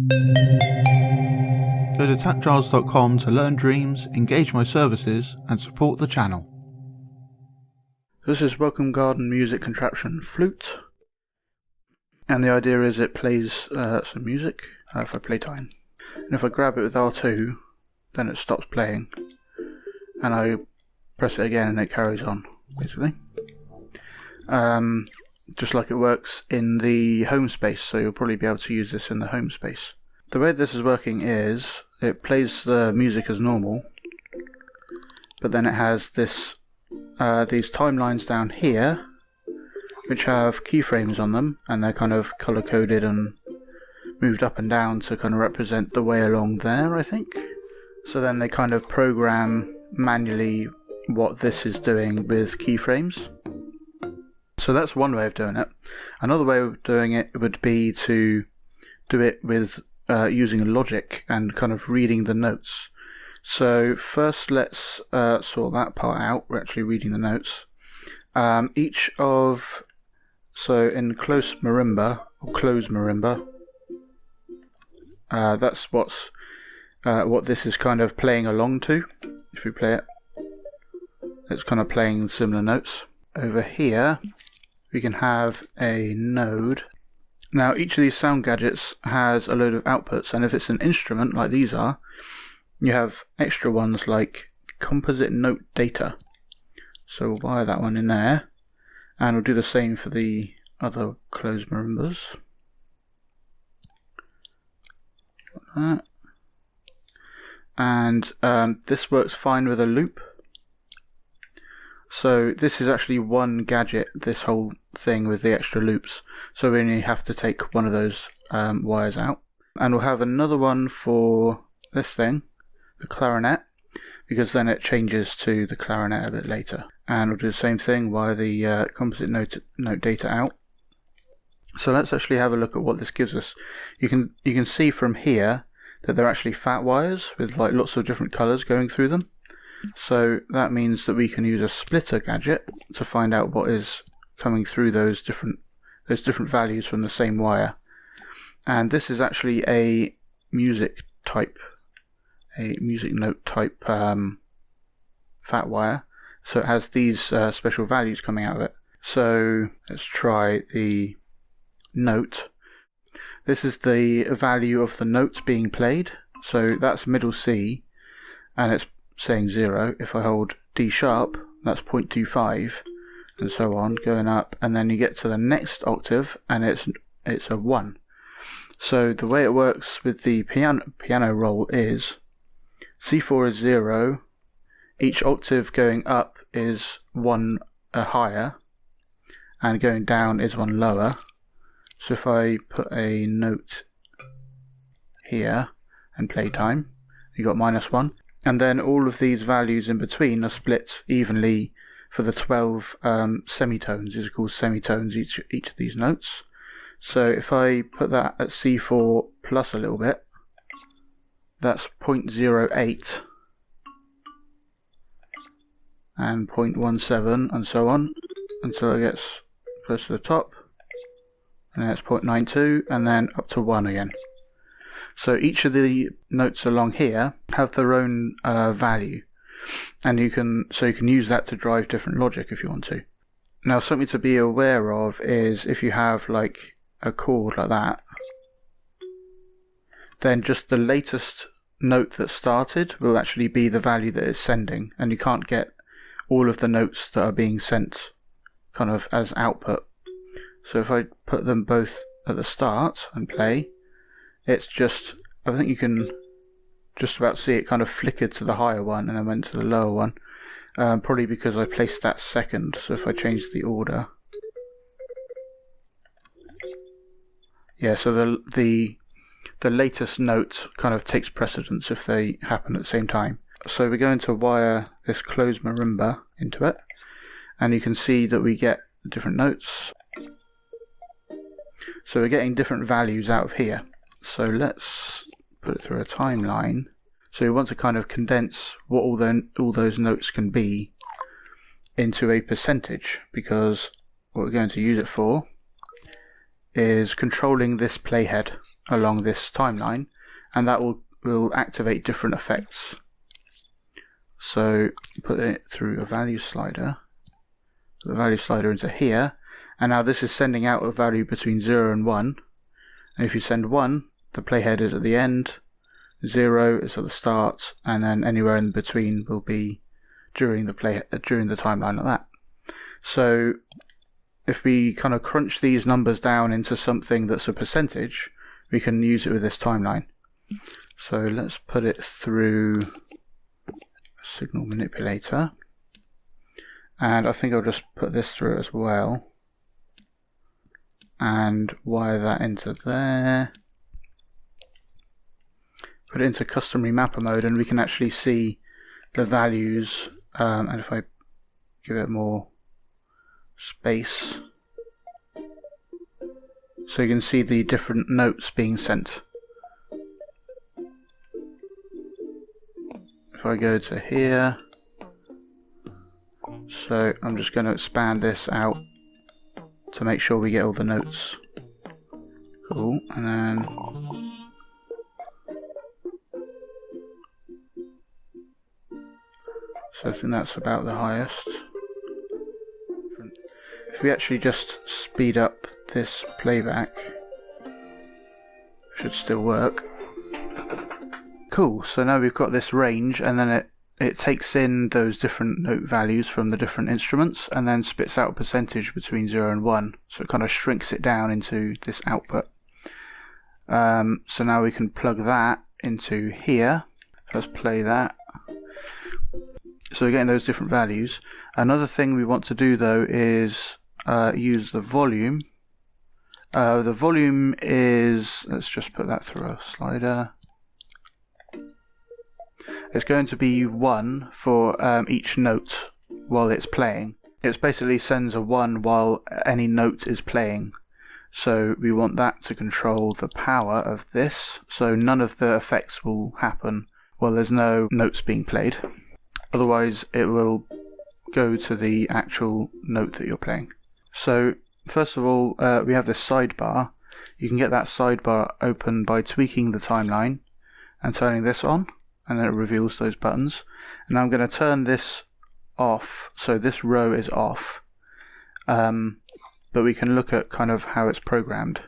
Go to TAPgiles.com to learn dreams, engage my services, and support the channel. This is Welcome Garden music contraption Flute, and the idea is it plays some music for playtime. And if I grab it with R2, then it stops playing, and I press it again and it carries on, basically. Just like it works in the home space, so you'll probably be able to use this in the home space. The way this is working is it plays the music as normal, but then it has this these timelines down here which have keyframes on them, and they're kind of color coded and moved up and down to kind of represent the way along there, I think. So then they kind of program manually what this is doing with keyframes. So that's one way of doing it. Another way of doing it would be to do it with using logic and kind of reading the notes. So first let's sort that part out. We're actually reading the notes. So in close marimba, or close marimba, that's what this is kind of playing along to. If we play it, it's kind of playing similar notes. Over here we can have a node. Now each of these sound gadgets has a load of outputs, and if it's an instrument like these are, you have extra ones like composite note data. So we'll wire that one in there, and we'll do the same for the other closed marimbas. Like that. And this works fine with a loop. So this is actually one gadget, this whole thing with the extra loops, so we only have to take one of those wires out. And we'll have another one for this thing, the clarinet, because then it changes to the clarinet a bit later. And we'll do the same thing, wire the composite note data out. So let's actually have a look at what this gives us. You can see from here that they're actually fat wires with like lots of different colours going through them. So that means that we can use a splitter gadget to find out what is coming through those different values from the same wire. And this is actually a music note type fat wire. So it has these special values coming out of it. So let's try the note. This is the value of the note being played. So that's middle C, and it's saying 0. If I hold D sharp, that's 0.25, and so on, going up, and then you get to the next octave and it's a 1. So the way it works with the piano roll is C4 is 0, each octave going up is 1 higher, and going down is 1 lower. So if I put a note here and play time, you got -1. And then all of these values in between are split evenly for the 12 semitones. These are called semitones, each of these notes. So if I put that at C4 plus a little bit, that's 0.08 and 0.17 and so on until it gets close to the top, and then it's 0.92 and then up to 1 again. So each of the notes along here have their own value, and you can use that to drive different logic if you want to. Now something to be aware of is if you have like a chord like that, then just the latest note that started will actually be the value that it's sending, and you can't get all of the notes that are being sent kind of as output. So if I put them both at the start and play, it's just, I think you can just about see it kind of flickered to the higher one and then went to the lower one, probably because I placed that second. So if I change the order, yeah, so the latest note kind of takes precedence if they happen at the same time. So we're going to wire this closed marimba into it, and you can see that we get different notes. So we're getting different values out of here. So let's put it through a timeline. So we want to kind of condense what all those notes can be into a percentage, because what we're going to use it for is controlling this playhead. along this timeline, and that will activate different effects. So put it through a value slider, put the value slider into here, and now this is sending out a value between 0 and 1, and if you send 1, the playhead is at the end, 0 is at the start, and then anywhere in between will be during the timeline like that. So if we kind of crunch these numbers down into something that's a percentage, we can use it with this timeline. So let's put it through signal manipulator, and I think I'll just put this through as well and wire that into there, put it into customary mapper mode, and we can actually see the values, and if I give it more space, so you can see the different notes being sent. If I go to here, so I'm just going to expand this out to make sure we get all the notes. Cool, and then so I think that's about the highest. If we actually just speed up this playback, it should still work. Cool, so now we've got this range, and then it takes in those different note values from the different instruments and then spits out a percentage between 0 and 1, so it kind of shrinks it down into this output. So now we can plug that into here. Let's play that. So we're getting those different values. Another thing we want to do though is use the volume. The volume is, let's just put that through a slider. It's going to be 1 for each note while it's playing. It basically sends a 1 while any note is playing. So we want that to control the power of this, so none of the effects will happen while there's no notes being played. Otherwise it will go to the actual note that you're playing. So first of all, we have this sidebar. You can get that sidebar open by tweaking the timeline and turning this on, and then it reveals those buttons. And I'm going to turn this off, so this row is off, but we can look at kind of how it's programmed,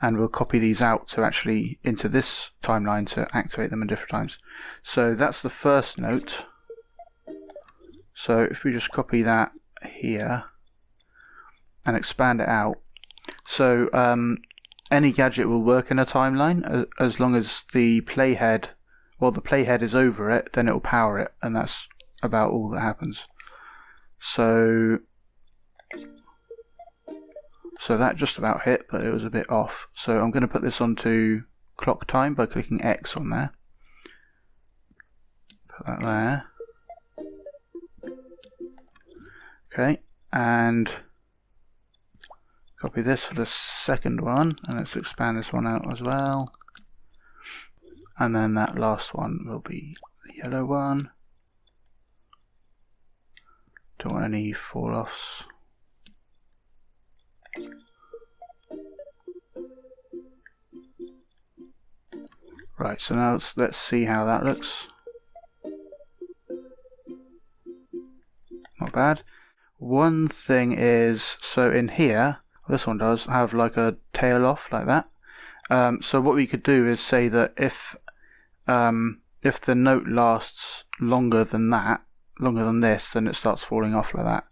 and we'll copy these out to actually into this timeline to activate them at different times. So that's the first note. So if we just copy that here and expand it out, so any gadget will work in a timeline as long as the playhead, well, the playhead is over it, then it will power it, and that's about all that happens. So that just about hit, but it was a bit off. So I'm going to put this onto clock time by clicking X on there. Put that there. Okay, and copy this for the second one, and let's expand this one out as well. And then that last one will be the yellow one. Don't want any fall-offs. Right, so now let's see how that looks. Not bad. One thing is, so in here, this one does have like a tail off like that. So what we could do is say that if the note lasts longer than this, then it starts falling off like that.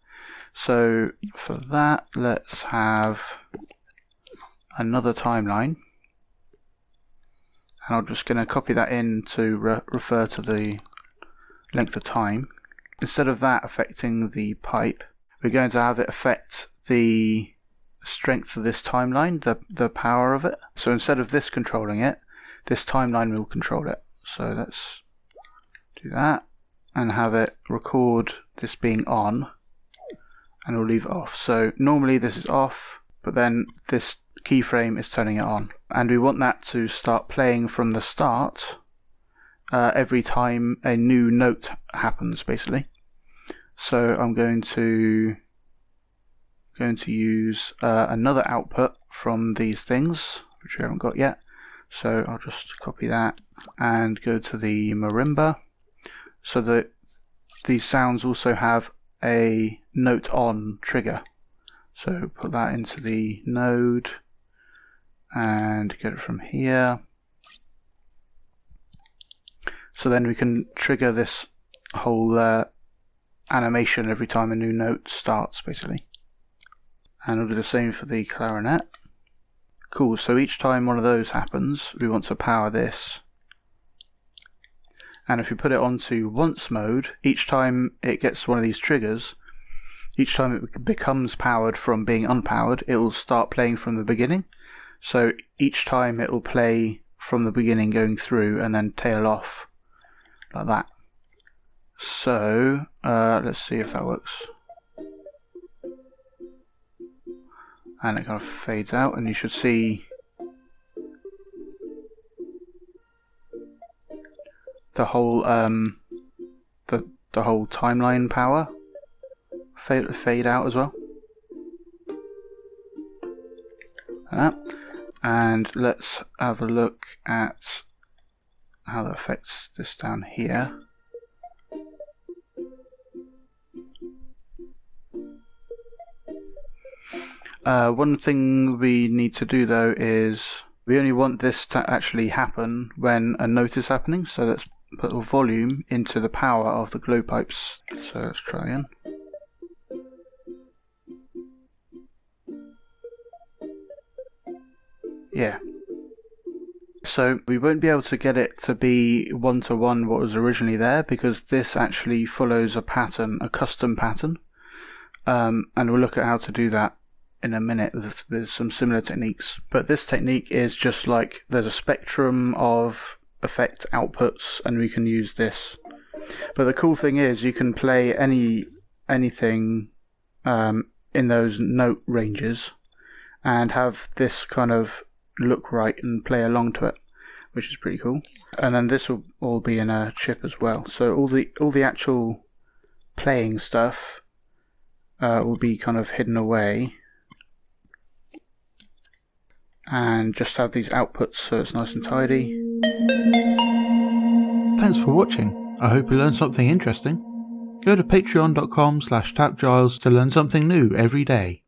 So for that, let's have another timeline, and I'm just going to copy that in to refer to the length of time. Instead of that affecting the pipe, we're going to have it affect the strength of this timeline, the power of it. So instead of this controlling it, this timeline will control it. So let's do that and have it record this being on, and we'll leave it off. So normally this is off, but then this keyframe is turning it on, and we want that to start playing from the start every time a new note happens, basically. So I'm going to use another output from these things. which we haven't got yet. So I'll just copy that and go to the marimba, so that these sounds also have a note on trigger. So put that into the node and get it from here. So then we can trigger this whole animation every time a new note starts, basically. And we'll do the same for the clarinet. Cool, so each time one of those happens, we want to power this. And if we put it onto once mode, each time it gets one of these triggers, each time it becomes powered from being unpowered, it will start playing from the beginning. So each time it will play from the beginning going through and then tail off like that. So let's see if that works. And it kind of fades out, and you should see the whole the whole timeline power fade out as well. And let's have a look at how that affects this down here. One thing we need to do though is we only want this to actually happen when a note is happening, so let's put the volume into the power of the glow pipes. So let's try again. Yeah. So we won't be able to get it to be one-to-one what was originally there, because this actually follows a pattern, a custom pattern. And we'll look at how to do that in a minute with some similar techniques. But this technique is just like there's a spectrum of effect outputs and we can use this. But the cool thing is you can play anything in those note ranges and have this kind of look right and play along to it, which is pretty cool. And then this will all be in a chip as well. So all the actual playing stuff will be kind of hidden away, and just have these outputs so it's nice and tidy. Thanks for watching. I hope you learned something interesting. Go to patreon.com/TAPgiles to learn something new every day.